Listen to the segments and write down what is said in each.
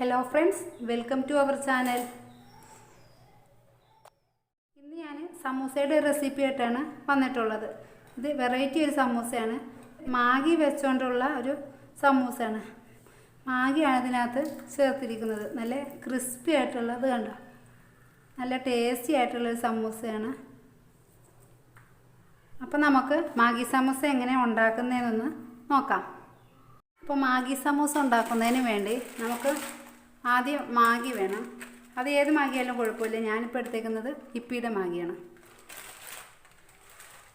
Hello friends, welcome to our channel. ഇന്ന് ഞാൻ സമൂസയുടെ recipe ആയിട്ടാണ് വന്നിട്ടുള്ളത്. ഇത് വെറൈറ്റി ഒരു സമൂസയാണ്. മാഗി വെച്ചുകൊണ്ടുള്ള ഒരു സമൂസയാണ്. മാഗിയാണ് ഇതിനകത്ത് ചേർത്തിരിക്കുന്നത്. നല്ല ക്രിസ്പി ആയിട്ടുള്ളത് കണ്ടോ. നല്ല ടേസ്റ്റി ആയിട്ടുള്ള ഒരു സമൂസയാണ്. അപ്പോൾ നമുക്ക് മാഗി സമൂസ എങ്ങനെ ഉണ്ടാക്കുന്നതെന്നൊന്ന് നോക്കാം. അപ്പോൾ മാഗി സമൂസ ഉണ്ടാക്കുന്നതിന് വേണ്ടി നമുക്ക് ആദ്യം മാഗി വേണം. അത് ഏത് മാഗിയായാലും കുഴപ്പമില്ല. ഞാനിപ്പോൾ എടുത്തേക്കുന്നത് ഹിപ്പിയുടെ മാഗിയാണ്.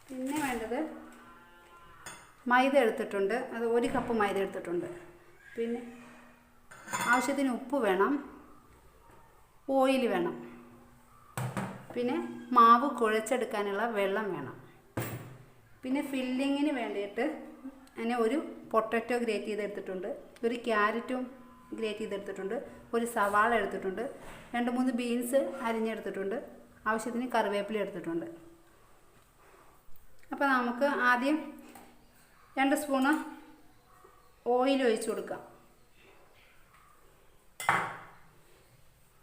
പിന്നെ വേണ്ടത് മൈദ എടുത്തിട്ടുണ്ട്. അത് 1 കപ്പ് മൈദ എടുത്തിട്ടുണ്ട്. പിന്നെ ആവശ്യത്തിന് ഉപ്പ് വേണം, ഓയിൽ വേണം, പിന്നെ മാവ് കുഴച്ചെടുക്കാനുള്ള വെള്ളം വേണം. പിന്നെ ഫില്ലിങ്ങിന് വേണ്ടിയിട്ട് ഞാൻ ഒരു പൊട്ടറ്റോ ഗ്രേറ്റ് ചെയ്തെടുത്തിട്ടുണ്ട്, ഒരു ക്യാരറ്റും ഗ്രേറ്റ് ചെയ്തെടുത്തിട്ടുണ്ട്, ഒരു സവാള എടുത്തിട്ടുണ്ട്, 2-3 ബീൻസ് അരിഞ്ഞെടുത്തിട്ടുണ്ട്, ആവശ്യത്തിന് കറിവേപ്പില എടുത്തിട്ടുണ്ട്. അപ്പോൾ നമുക്ക് ആദ്യം 2 സ്പൂണ് ഓയിൽ ഒഴിച്ചു കൊടുക്കാം.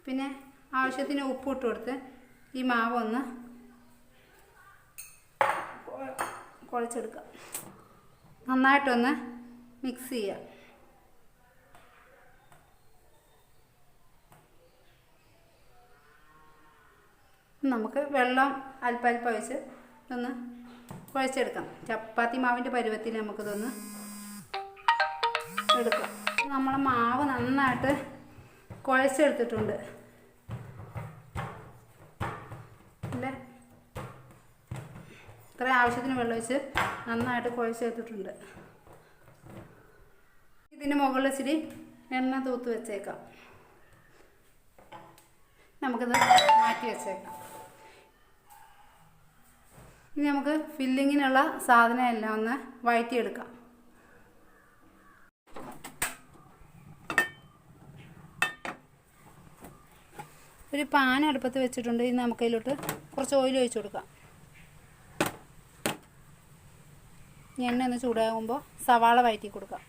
പിന്നെ ആവശ്യത്തിന് ഉപ്പ് ഇട്ട് കൊടുത്ത് ഈ മാവ് ഒന്ന് കുഴച്ചെടുക്കാം. നന്നായിട്ടൊന്ന് മിക്സ് ചെയ്യാം. നമുക്ക് വെള്ളം അല്പം ഒഴിച്ച് ഒന്ന് കുഴച്ചെടുക്കാം. ചപ്പാത്തി മാവിൻ്റെ പരുവത്തിൽ നമുക്കിതൊന്ന് എടുക്കാം. നമ്മൾ മാവ് നന്നായിട്ട് കുഴച്ചെടുത്തിട്ടുണ്ട്. അല്ലേ, ഇത്ര ആവശ്യത്തിന് വെള്ളം ഒഴിച്ച് നന്നായിട്ട് കുഴച്ചെടുത്തിട്ടുണ്ട്. ഇതിന് മുകളിൽ ഇച്ചിരി എണ്ണ തൂത്ത് വെച്ചേക്കാം. നമുക്കിത് മാറ്റി വെച്ചേക്കാം. ഇനി നമുക്ക് ഫില്ലിങ്ങിനുള്ള സാധനം എല്ലാം ഒന്ന് വഴറ്റിയെടുക്കാം. ഒരു പാൻ അടുപ്പത്ത് വെച്ചിട്ടുണ്ട്. ഇനി നമുക്ക് അതിലോട്ട് കുറച്ച് ഓയിൽ ഒഴിച്ചു കൊടുക്കാം. എണ്ണ ഒന്ന് ചൂടാകുമ്പോൾ സവാള വഴറ്റി കൊടുക്കാം.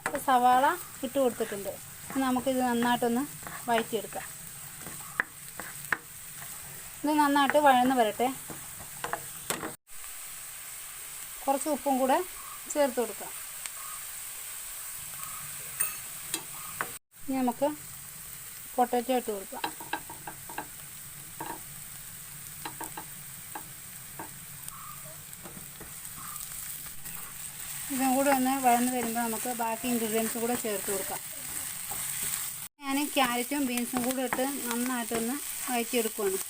അപ്പോൾ സവാള ഇട്ട് കൊടുത്തിട്ടുണ്ട്. നമുക്കിത് നന്നായിട്ടൊന്ന് വഴറ്റിയെടുക്കാം. ഇത് നന്നായിട്ട് വഴന്ന് വരട്ടെ. കുറച്ച് ഉപ്പും കൂടെ ചേർത്ത് കൊടുക്കാം. ഇനി നമുക്ക് പൊട്ടറ്റോ ഇട്ട് കൊടുക്കാം. ഇതും കൂടെ ഒന്ന് വഴന്ന് വരുമ്പോൾ നമുക്ക് ബാക്കി ഇൻഗ്രീഡിയൻസും കൂടെ ചേർത്ത് കൊടുക്കാം. ഞാൻ ക്യാരറ്റും ബീൻസും കൂടെ ഇട്ട് നന്നായിട്ടൊന്ന് വഴറ്റിയെടുക്കുകയാണ്.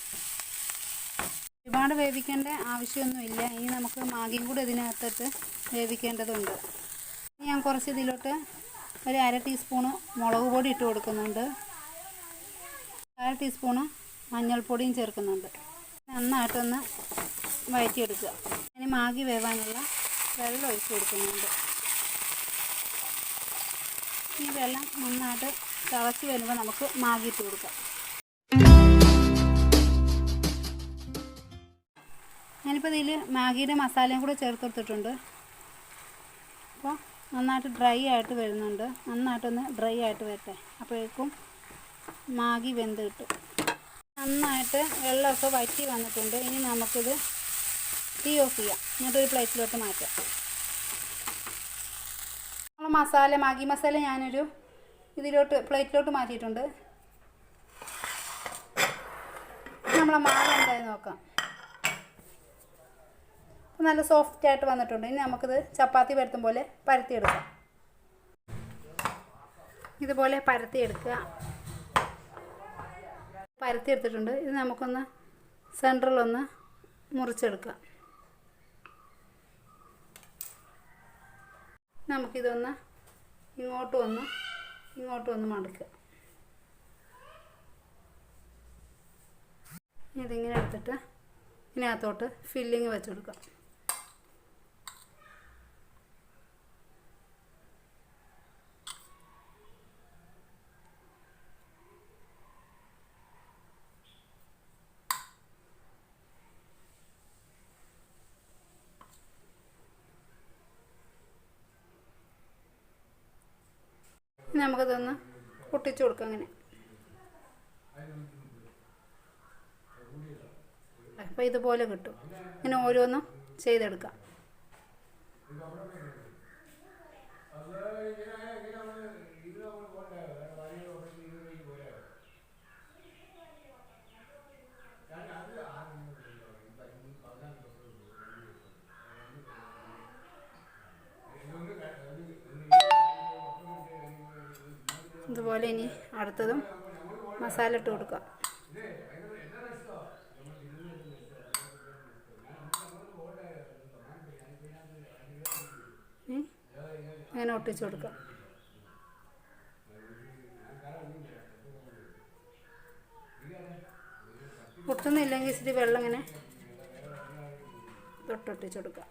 ഒരുപാട് വേവിക്കേണ്ട ആവശ്യമൊന്നുമില്ല. ഇനി നമുക്ക് മാഗിയും കൂടെ ഇതിനകത്തിട്ട് വേവിക്കേണ്ടതുണ്ട്. ഞാൻ കുറച്ച് ഇതിലോട്ട് ഒരു 1/2 ടീസ്പൂണ് മുളക് പൊടി ഇട്ട് കൊടുക്കുന്നുണ്ട്. 1/2 ടീസ്പൂണ് മഞ്ഞൾപ്പൊടിയും ചേർക്കുന്നുണ്ട്. നന്നായിട്ടൊന്ന് വഴറ്റിയെടുക്കുക. ഇനി മാഗി വേവാനുള്ള വെള്ളം ഒഴിച്ച് കൊടുക്കുന്നുണ്ട്. ഈ വെള്ളം നന്നായിട്ട് തിളച്ച് വരുമ്പോൾ നമുക്ക് മാഗി ഇട്ട് കൊടുക്കാം. ഞാനിപ്പോൾ ഇതിൽ മാഗിയുടെ മസാലയും കൂടെ ചേർത്ത് കൊടുത്തിട്ടുണ്ട്. അപ്പോൾ നന്നായിട്ട് ഡ്രൈ ആയിട്ട് വരുന്നുണ്ട്. നന്നായിട്ടൊന്ന് ഡ്രൈ ആയിട്ട് വരട്ടെ. അപ്പോഴേക്കും മാഗി വെന്ത് കിട്ടും. നന്നായിട്ട് വെള്ളമൊക്കെ വറ്റി വന്നിട്ടുണ്ട്. ഇനി നമുക്കിത് തീ ഓഫ് ചെയ്യാം. എന്നിട്ടൊരു പ്ലേറ്റിലോട്ട് മാറ്റാം. നമ്മൾ മാഗി മസാല ഞാനൊരു പ്ലേറ്റിലോട്ട് മാറ്റിയിട്ടുണ്ട്. നമ്മളെ മാവ് എന്തായി നോക്കാം. നല്ല സോഫ്റ്റ് ആയിട്ട് വന്നിട്ടുണ്ട്. ഇനി നമുക്കിത് ചപ്പാത്തി പരത്തും പോലെ പരത്തിയെടുക്കാം. ഇതുപോലെ പരത്തിയെടുത്തിട്ടുണ്ട്. ഇത് നമുക്കൊന്ന് സെൻറ്ററിലൊന്ന് മുറിച്ചെടുക്കാം. നമുക്കിതൊന്ന് ഇങ്ങോട്ടും ഒന്ന് മടക്കുക. ഇതിങ്ങനെ എടുത്തിട്ട് ഇതിനകത്തോട്ട് ഫില്ലിങ് വെച്ച് കൊടുക്കാം. നമുക്കിതൊന്ന് പൊട്ടിച്ചു കൊടുക്കുക. അങ്ങനെ അപ്പോൾ ഇതുപോലെ കിട്ടും. ഇങ്ങനെ ഓരോന്നും ചെയ്തെടുക്കാം. ഇതുപോലെ ഇനി അടുത്തതും മസാല ഇട്ട് കൊടുക്കാം. അങ്ങനെ ഒട്ടിച്ചു കൊടുക്കാം. ഒട്ടുന്നില്ലെങ്കിൽ ഇച്ചിരി വെള്ളം ഇങ്ങനെ തൊട്ടൊട്ടിച്ചു കൊടുക്കാം.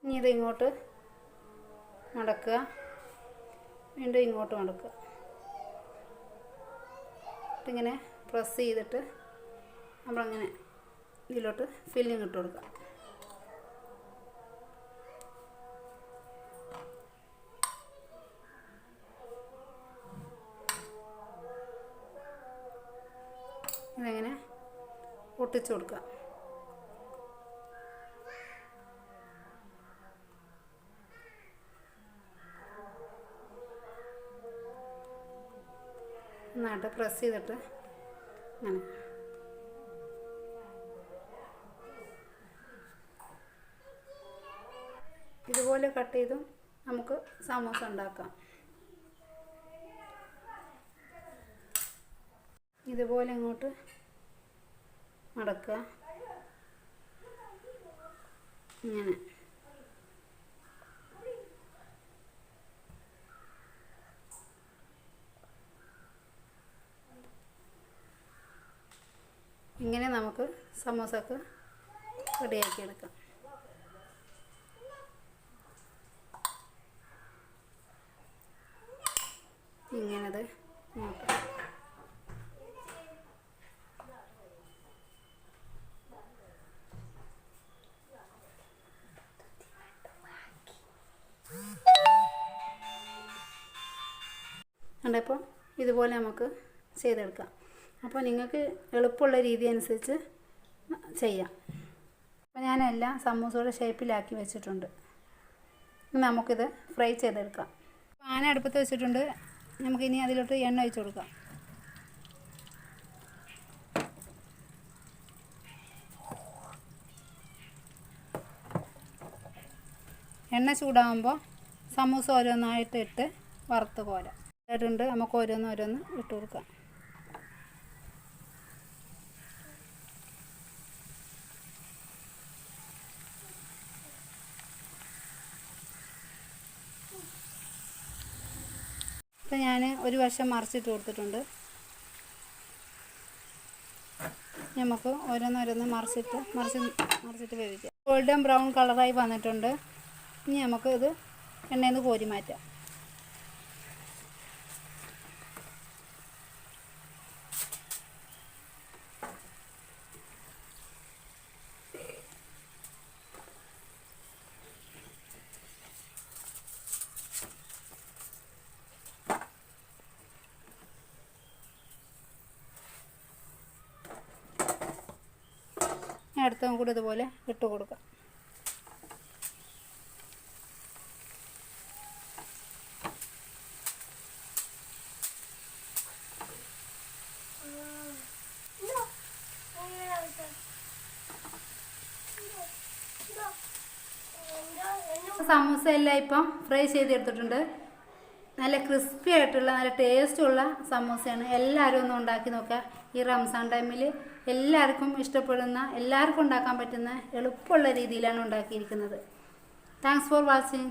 ഇനി ഇത് ഇങ്ങോട്ട് മടക്കുക, വീണ്ടും ഇങ്ങോട്ട് മടക്കുക. ഇങ്ങനെ പ്രസ് ചെയ്തിട്ട് നമ്മളങ്ങനെ ഇതിലോട്ട് ഫില്ലിങ് ഇട്ട് കൊടുക്കുക. ഇതെങ്ങനെ ഒട്ടിച്ചു കൊടുക്കുക. നന്നായിട്ട് പ്രസ് ചെയ്തിട്ട് അങ്ങനെ ഇതുപോലെ കട്ട് ചെയ്തും നമുക്ക് സമൂസ ഉണ്ടാക്കാം. ഇതുപോലെ ഇങ്ങോട്ട് മടക്കുക. ഇങ്ങനെ ഇങ്ങനെ നമുക്ക് സമോസക്ക് റെഡിയാക്കി എടുക്കാം. ഇങ്ങനത് നോക്കാം. അപ്പോൾ ഇതുപോലെ നമുക്ക് ചെയ്തെടുക്കാം. അപ്പോൾ നിങ്ങൾക്ക് എളുപ്പമുള്ള രീതി അനുസരിച്ച് ചെയ്യാം. അപ്പോൾ ഞാനെല്ലാം സമൂസയുടെ ഷേപ്പിലാക്കി വെച്ചിട്ടുണ്ട്. നമുക്കിത് ഫ്രൈ ചെയ്തെടുക്കാം. പാൻ അടുപ്പത്ത് വെച്ചിട്ടുണ്ട്. നമുക്കിനി അതിലോട്ട് എണ്ണ ഒഴിച്ച് കൊടുക്കാം. എണ്ണ ചൂടാകുമ്പോൾ സമൂസ ഓരോന്നായിട്ട് ഇട്ട് വറുത്ത് കോരാം. ഇട്ടുണ്ട്, നമുക്ക് ഓരോന്ന് ഇട്ട് കൊടുക്കാം. ഇപ്പം ഞാൻ ഒരു വശം മറിച്ചിട്ട് കൊടുത്തിട്ടുണ്ട്. നമുക്ക് ഓരോന്ന് മറിച്ചിട്ട് വേവിക്കാം. ഗോൾഡൻ ബ്രൗൺ കളറായി വന്നിട്ടുണ്ട്. ഇനി നമുക്ക് ഇത് എണ്ണയിൽ നിന്ന് കോരി മാറ്റാം. അടുത്തതും കൂടി ഇതുപോലെ ഇട്ട് കൊടുക്കാം. സമൂസ എല്ലാം ഇപ്പം ഫ്രൈ ചെയ്തെടുത്തിട്ടുണ്ട്. നല്ല ക്രിസ്പി ആയിട്ടുള്ള നല്ല ടേസ്റ്റുള്ള സമൂസയാണ്. എല്ലാവരും ഒന്ന് ഉണ്ടാക്കി നോക്കുക. ഈ റംസാൻ ടൈമിൽ എല്ലാവർക്കും ഇഷ്ടപ്പെടുന്ന, എല്ലാവർക്കും ഉണ്ടാക്കാൻ പറ്റുന്ന എളുപ്പമുള്ള രീതിയിലാണ് ഉണ്ടാക്കിയിരിക്കുന്നത്. Thanks for watching.